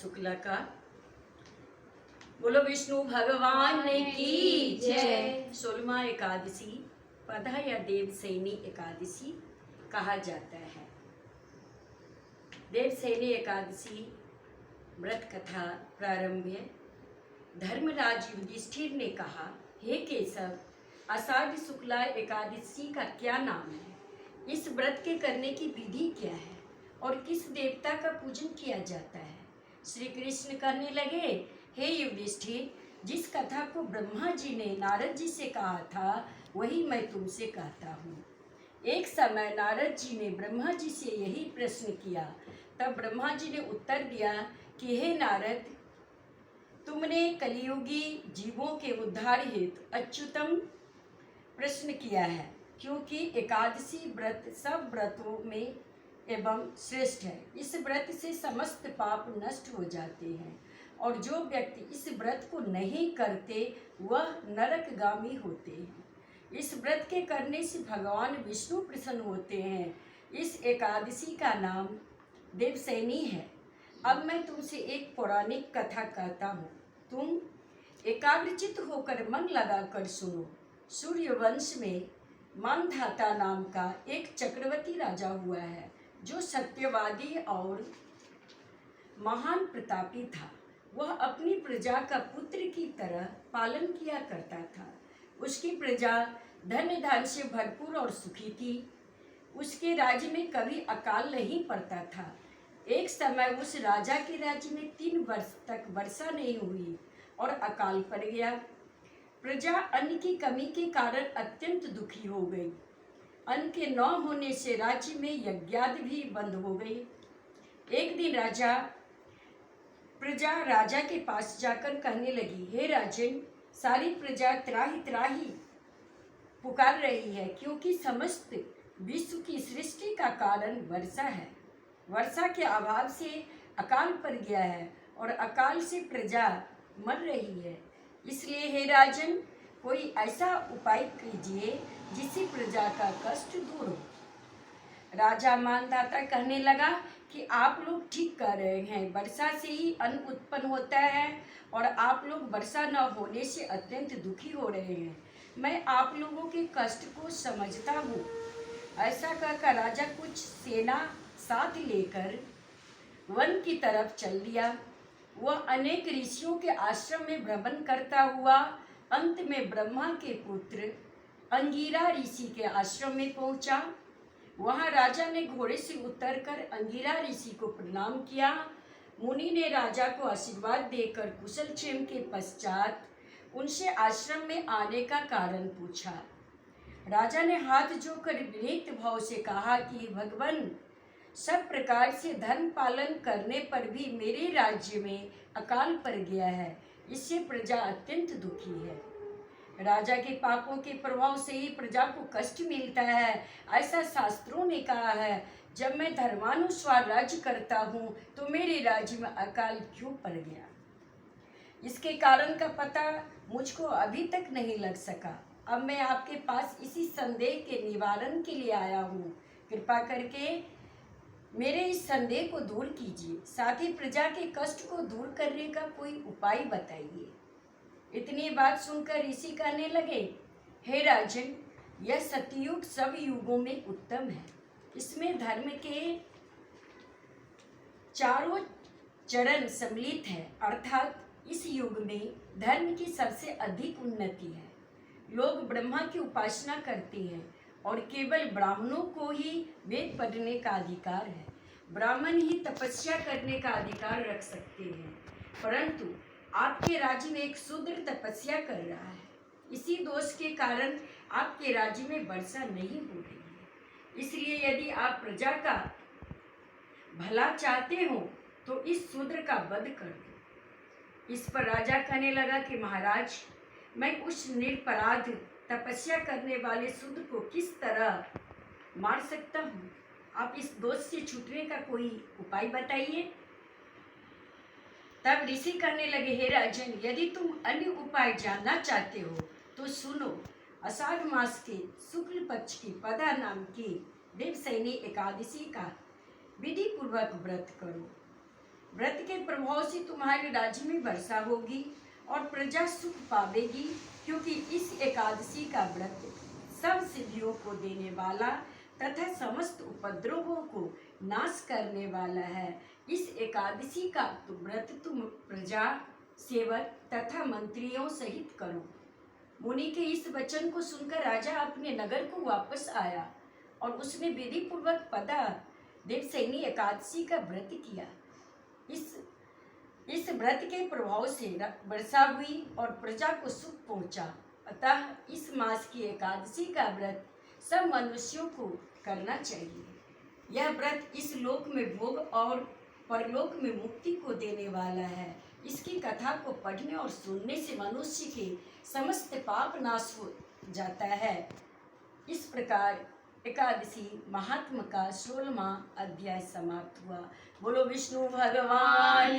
शुक्ला का। बोलो विष्णु भगवान की जय। 16वां एकादशी पदा या देवसैनी एकादशी कहा जाता है। देवसैनी एकादशी व्रत कथा प्रारंभ है। धर्मराज युधिष्ठिर ने कहा, हे केशव, आषाढ़ शुक्ला एकादशी का क्या नाम है? इस व्रत के करने की विधि क्या है और किस देवता का पूजन किया जाता है? श्री कृष्ण कहने लगे, हे युधिष्ठिर, जिस कथा को ब्रह्मा जी ने नारद जी से कहा था वही मैं तुमसे कहता हूँ। एक समय नारद जी ने ब्रह्मा जी से यही प्रश्न किया। तब ब्रह्मा जी ने उत्तर दिया कि हे नारद, तुमने कलियुगी जीवों के उद्धार हेतु अच्युतम प्रश्न किया है, क्योंकि एकादशी व्रत सब व्रतों में एवं श्रेष्ठ है। इस व्रत से समस्त पाप नष्ट हो जाते हैं और जो व्यक्ति इस व्रत को नहीं करते वह नरकगामी होते हैं। इस व्रत के करने से भगवान विष्णु प्रसन्न होते हैं। इस एकादशी का नाम देवसैनी है। अब मैं तुमसे एक पौराणिक कथा कहता हूँ, तुम एकाग्रचित होकर मन लगाकर सुनो। सूर्यवंश में मानधाता नाम का एक चक्रवर्ती राजा हुआ है, जो सत्यवादी और महान प्रतापी था। वह अपनी प्रजा का पुत्र की तरह पालन किया करता था। उसकी प्रजा धन धान्य से भरपूर और सुखी थी। उसके राज्य में कभी अकाल नहीं पड़ता था। एक समय उस राजा के राज्य में 3 वर्ष तक वर्षा नहीं हुई और अकाल पड़ गया। प्रजा अन्न की कमी के कारण अत्यंत दुखी हो गई। अन्न के न होने से राज्य में यज्ञादि भी बंद हो गई। एक दिन प्रजा राजा के पास जाकर कहने लगी, हे राजन, सारी प्रजा त्राही त्राही पुकार रही है, क्योंकि समस्त विश्व की सृष्टि का कारण वर्षा है। वर्षा के अभाव से अकाल पड़ गया है और अकाल से प्रजा मर रही है। इसलिए हे राजन, कोई ऐसा उपाय कीजिए जिससे प्रजा का कष्ट दूर हो। राजा मानधाता कहने लगा कि आप लोग ठीक कह रहे हैं, वर्षा से ही अन्न उत्पन्न होता है और आप लोग वर्षा न होने से अत्यंत दुखी हो रहे हैं। मैं आप लोगों के कष्ट को समझता हूँ। ऐसा कहकर राजा कुछ सेना साथ लेकर वन की तरफ चल दिया। वह अनेक ऋषियों के आश्रम में भ्रमण करता हुआ अंत में ब्रह्मा के पुत्र अंगिरा ऋषि के आश्रम में पहुंचा। वहां राजा ने घोड़े से उतरकर अंगिरा ऋषि को प्रणाम किया। मुनि ने राजा को आशीर्वाद देकर कुशल क्षेम के पश्चात उनसे आश्रम में आने का कारण पूछा। राजा ने हाथ जोड़कर विनीत भाव से कहा कि भगवान, सब प्रकार से धर्म पालन करने पर भी मेरे राज्य में अकाल पड़ गया है। इससे प्रजा अत्यंत दुखी है। राजा के पापों के प्रभाव से ही प्रजा को कष्ट मिलता है, ऐसा शास्त्रों ने कहा है। जब मैं धर्मानुसार राज्य करता हूँ तो मेरे राज्य में अकाल क्यों पड़ गया? इसके कारण का पता मुझको अभी तक नहीं लग सका। अब मैं आपके पास इसी संदेह के निवारण के लिए आया हूँ। कृपा करके मेरे इस संदेह को दूर कीजिए, साथ ही प्रजा के कष्ट को दूर करने का कोई उपाय बताइए। इतनी बात सुनकर ऋषि कहने लगे, हे राजन, यह सतयुग सब युगों में उत्तम है। इसमें धर्म के चारों चरण सम्मिलित है, अर्थात इस युग में धर्म की सबसे अधिक उन्नति है। लोग ब्रह्मा की उपासना करते हैं और केवल ब्राह्मणों को ही वेद पढ़ने का अधिकार है। ब्राह्मण ही तपस्या करने का अधिकार रख सकते हैं, परंतु आपके राज्य में एक शूद्र तपस्या कर रहा है। इसी दोष के कारण आपके राज्य में वर्षा नहीं हो रही है। इसलिए यदि आप प्रजा का भला चाहते हो तो इस शूद्र का वध कर दो। इस पर राजा कहने लगा कि महाराज, मैं उस निरपराध तपस्या करने वाले शूद्र को किस तरह मार सकता हूँ? आप इस दोष से छूटने का कोई उपाय बताइए। तब ऋषि कहने लगे, हे राजन, यदि तुम अन्य उपाय जानना चाहते हो तो सुनो। आषाढ़ मास के शुक्ल पक्ष की पदा नाम की देवसैनी एकादशी का विधि पूर्वक व्रत करो। व्रत के प्रभाव से तुम्हारे राज्य में वर्षा होगी और प्रजा सुख पावेगी, क्योंकि इस एकादशी का व्रत सब सिद्धियों को देने वाला तथा समस्त उपद्रवों को नाश करने वाला है। इस एकादशी का व्रत तुम प्रजा, सेवक तथा मंत्रियों सहित करो। मुनि के इस वचन को सुनकर राजा अपने नगर को वापस आया और उसने विधि पूर्वक पदा देवशयनी एकादशी का व्रत किया। इस व्रत के प्रभाव से वर्षा हुई और प्रजा को सुख पहुंचा। अतः इस मास की एकादशी का व्रत सब मनुष्यों को करना चाहिए। यह व्रत इस लोक में भोग और परलोक में मुक्ति को देने वाला है। इसकी कथा को पढ़ने और सुनने से मनुष्य के समस्त पाप नाश हो जाता है। इस प्रकार एकादशी महात्मा का 16वां अध्याय समाप्त हुआ। बोलो विष्णु भगवान